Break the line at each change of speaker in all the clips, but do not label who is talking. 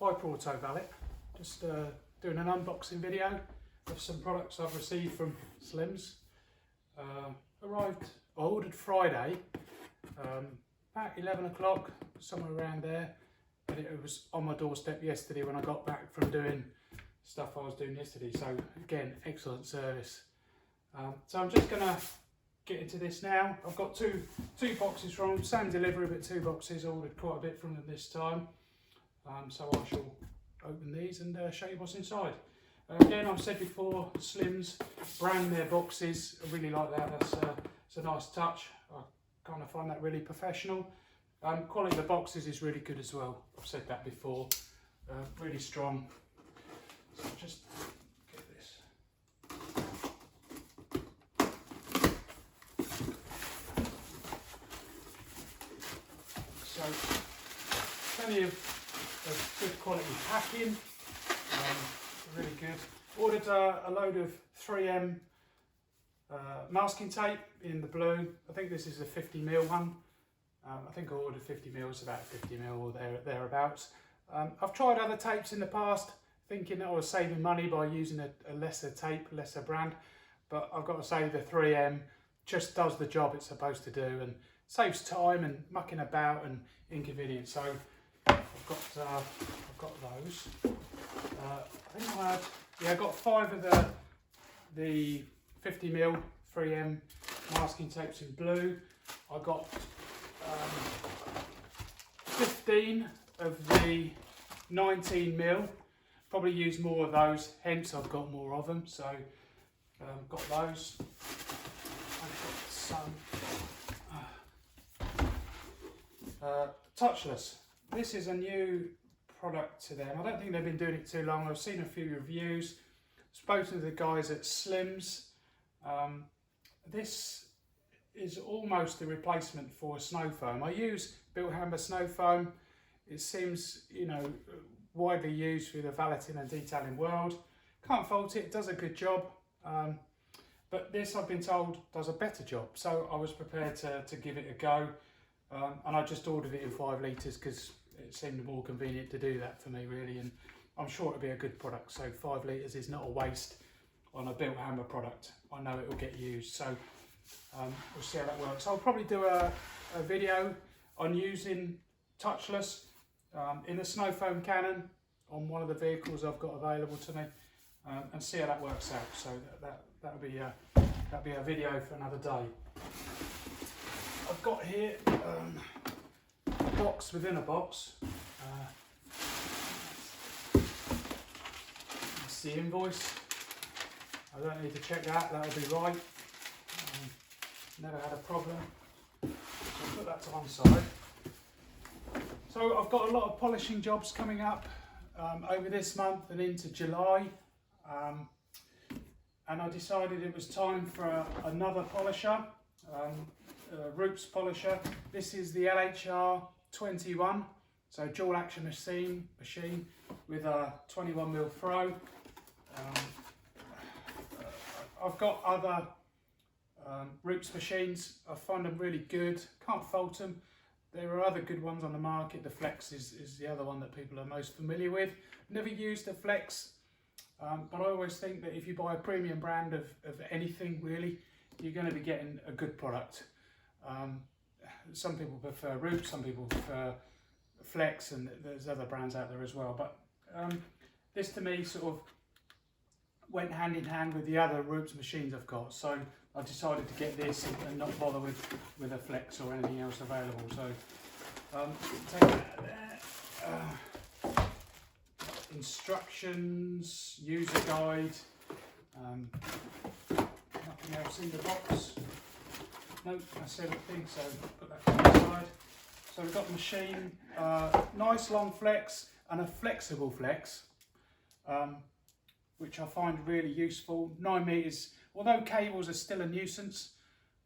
Hyper Auto Valet. Just doing an unboxing video of some products I've received from Slims. I ordered Friday, about 11 o'clock, somewhere around there, but it was on my doorstep yesterday when I got back from doing stuff I was doing yesterday. So again, excellent service. So I'm just gonna get into this now. I've got two boxes from them, same delivery but two boxes. I ordered quite a bit from them this time. So I shall open these and show you what's inside. Again, I've said before, Slims brand their boxes. I really like that. It's a nice touch. I kind of find that really professional. Quality of the boxes is really good as well. I've said that before. Really strong. So I'll just get this. So plenty of good quality packing. Really good. Ordered a load of 3M masking tape in the blue. I think this is a 50mm one. I think I ordered 50mm, it's about 50mm or thereabouts. I've tried other tapes in the past, thinking that I was saving money by using a lesser tape, lesser brand. But I've got to say the 3M just does the job it's supposed to do and saves time and mucking about and inconvenience. So I've got those. I think I got 5 of the 50mm 3M masking tapes in blue. I got 15 of the 19mm. Probably use more of those, hence I've got more of them. So got those. I've got some touchless. This is a new product to them. I don't think they've been doing it too long. I've seen a few reviews, spoken to the guys at Slims. This is almost a replacement for snow foam. I use Bilthamber snow foam. It seems, you know, widely used through the valeting and detailing world. Can't fault it, does a good job. But this, I've been told, does a better job. So I was prepared to give it a go. And I just ordered it in 5 litres because it seemed more convenient to do that for me, really. And I'm sure it'll be a good product. So 5 litres is not a waste on a Bilthamber product. I know it will get used. So we'll see how that works. I'll probably do a video on using touchless in a snow foam cannon on one of the vehicles I've got available to me, and see how that works out. So that'll be a video for another day. I've got here a box within a box. That's the invoice. I don't need to check that, that'll be right. Never had a problem. So I'll put that to one side. So I've got a lot of polishing jobs coming up over this month and into July. And I decided it was time for another polisher, Roots polisher. This is the LHR 21, so dual action machine with a 21mm throw. I've got other Roots machines. I find them really good, can't fault them. There are other good ones on the market. The Flex is the other one that people are most familiar with. Never used the Flex, but I always think that if you buy a premium brand of anything really, you're going to be getting a good product. Some people prefer Roots, some people prefer Flex, and there's other brands out there as well. But this to me sort of went hand in hand with the other Roots machines I've got. So I decided to get this and not bother with a Flex or anything else available. So take that out of there. Instructions, user guide, nothing else in the box. Nope, that's everything, so put that to the side. So we've got the machine, nice long flex and a flexible flex, which I find really useful. 9 meters, although cables are still a nuisance,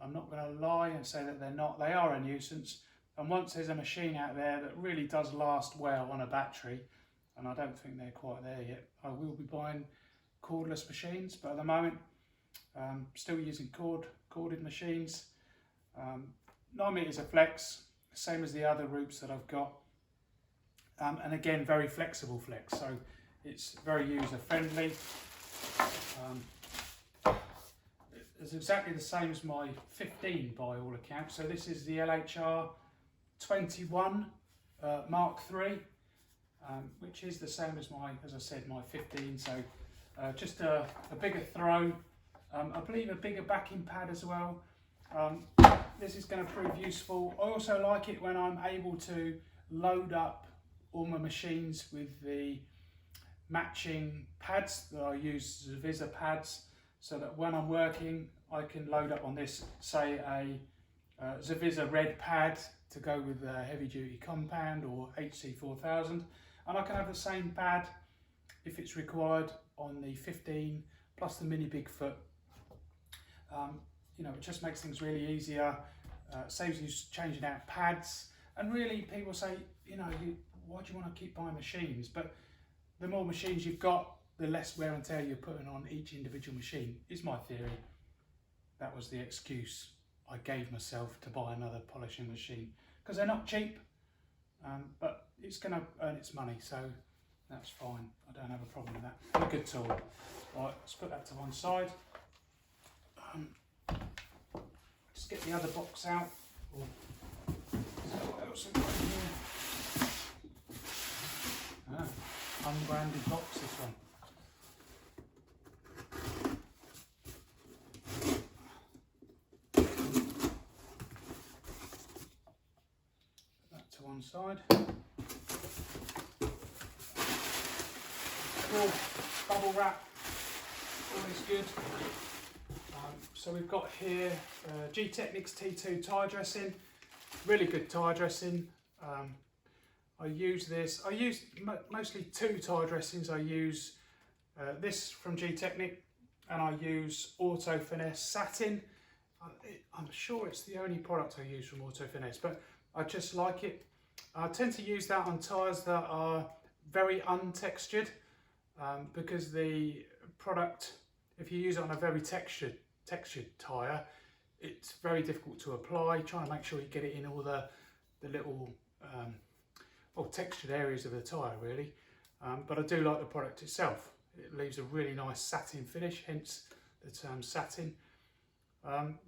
I'm not going to lie and say that they're not, they are a nuisance. And once there's a machine out there that really does last well on a battery, and I don't think they're quite there yet, I will be buying cordless machines, but at the moment, still using corded machines. 9 meters of flex, same as the other Roots that I've got. and again very flexible flex, so it's very user friendly. It's exactly the same as my 15 by all accounts. So this is the LHR 21 Mark III, which is the same as as I said, my 15. So just a bigger throw. I believe a bigger backing pad as well. This is going to prove useful. I also like it when I'm able to load up all my machines with the matching pads that I use, Zavisa pads, so that when I'm working I can load up on this, say a Zavisa red pad to go with a heavy duty compound or HC4000, and I can have the same pad if it's required on the 15 plus the Mini Bigfoot. You know, it just makes things really easier, saves you changing out pads, and really people say, you know, why do you want to keep buying machines? But the more machines you've got, the less wear and tear you're putting on each individual machine, is my theory. That was the excuse I gave myself to buy another polishing machine, because they're not cheap, but it's going to earn its money, so that's fine. I don't have a problem with that. And a good tool. Right, let's put that to one side. Just get the other box out. So what else have we got in here? Unbranded box, this one. Put that to one side. Cool. Bubble wrap, always good. So we've got here Gtechnics T2 tyre dressing, really good tyre dressing. I use this, I use mostly two tyre dressings. I use this from Gtechnic, and I use Auto Finesse Satin. I'm sure it's the only product I use from Auto Finesse, but I just like it. I tend to use that on tyres that are very untextured, because the product, if you use it on a very textured tyre, it's very difficult to apply, trying to make sure you get it in all the little textured areas of the tyre really. But I do like the product itself. It leaves a really nice satin finish, hence the term satin.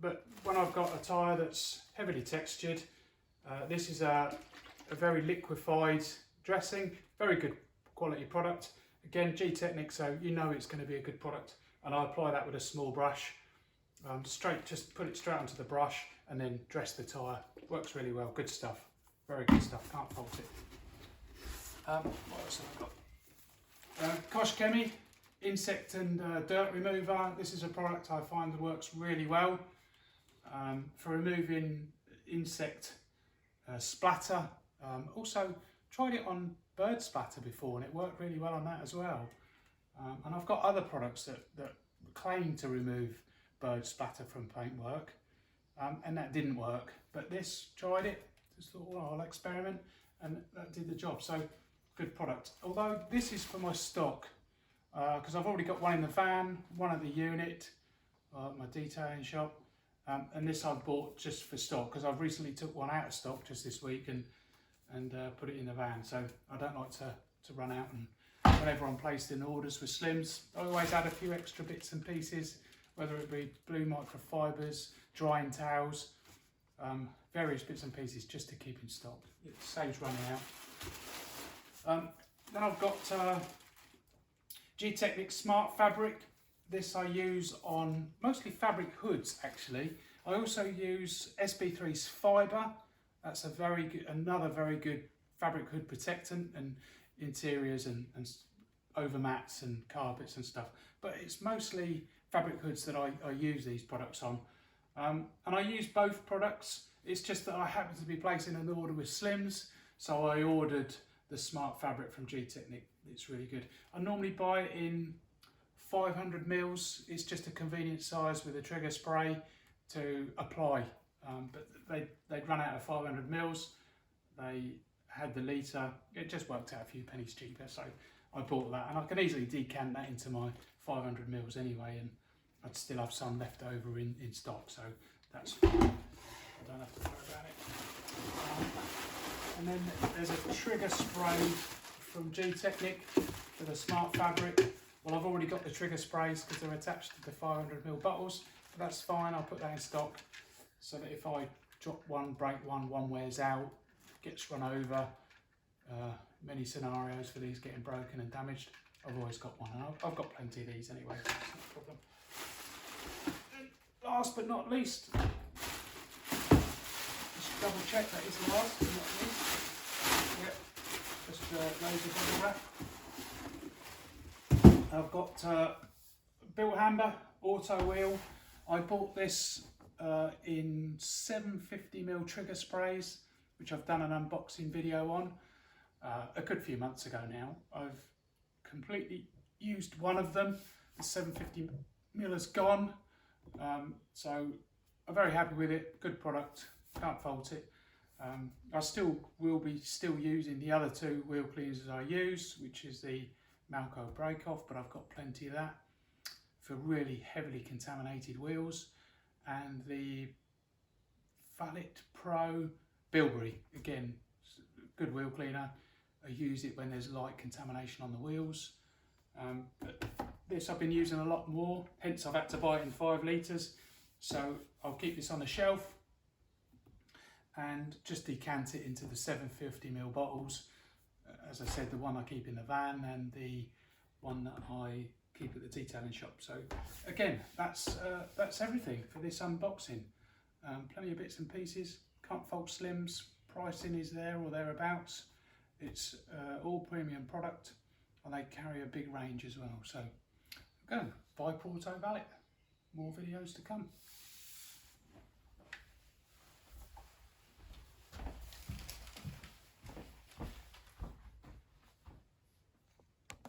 But when I've got a tyre that's heavily textured, this is a very liquefied dressing, very good quality product. Again, Gtechnic, so you know it's going to be a good product. And I apply that with a small brush. Just put it straight onto the brush and then dress the tyre. Works really well, good stuff. Very good stuff, can't fault it. What else have I got? Kosh Chemi insect and dirt remover. This is a product I find that works really well for removing insect splatter. Also tried it on bird splatter before and it worked really well on that as well. And I've got other products that claim to remove bird splatter from paintwork, and that didn't work. But this, tried it, just thought, well, I'll experiment, and that did the job. So, good product. Although this is for my stock, because I've already got one in the van, one at the unit, my detailing shop, and this I've bought just for stock, because I've recently took one out of stock just this week and put it in the van. So I don't like to run out, and whenever I'm placing orders with Slims, I always add a few extra bits and pieces, whether it be blue microfibres, drying towels, various bits and pieces just to keep in stock. It saves running out. Then I've got Gtechnic Smart Fabric. This I use on mostly fabric hoods actually. I also use SB3's Fibre. That's another very good fabric hood protectant and interiors and overmats and carpets and stuff. But it's mostly fabric hoods that I use these products on. And I use both products. It's just that I happen to be placing an order with Slims, so I ordered the Smart Fabric from Gtechnic. It's really good. I normally buy it in 500 mils. It's just a convenient size with a trigger spray to apply. But they'd run out of 500 mils. They had the litre. It just worked out a few pennies cheaper, so I bought that. And I can easily decant that into my 500 mils anyway, and I'd still have some left over in stock, so that's fine. I don't have to worry about it. And then there's a trigger spray from G-Technic for the Smart Fabric. Well, I've already got the trigger sprays because they're attached to the 500ml bottles, but that's fine. I'll put that in stock so that if I drop one, break one wears out, gets run over. Many scenarios for these getting broken and damaged. I've always got one, and I've got plenty of these anyway, so it's not a problem. And last but not least, just double check that is last but not least. Yep, just laser bubble wrap. I've got Bill Hamber Auto Wheel. I bought this in 750ml trigger sprays, which I've done an unboxing video on a good few months ago now. I've completely used one of them. The 750ml has gone, so I'm very happy with it. Good product, can't fault it. I will be using the other two wheel cleaners I use, which is the Malco Break Off, but I've got plenty of that for really heavily contaminated wheels, and the Valet Pro Bilberry, again, good wheel cleaner. I use it when there's light contamination on the wheels. But this I've been using a lot more, hence I've had to buy it in 5 litres. So I'll keep this on the shelf and just decant it into the 750ml bottles. As I said, the one I keep in the van and the one that I keep at the detailing shop. So again, that's everything for this unboxing. Plenty of bits and pieces. Can't fault Slims. Pricing is there or thereabouts. It's all premium product, and they carry a big range as well. So go buy Porto Valet. More videos to come.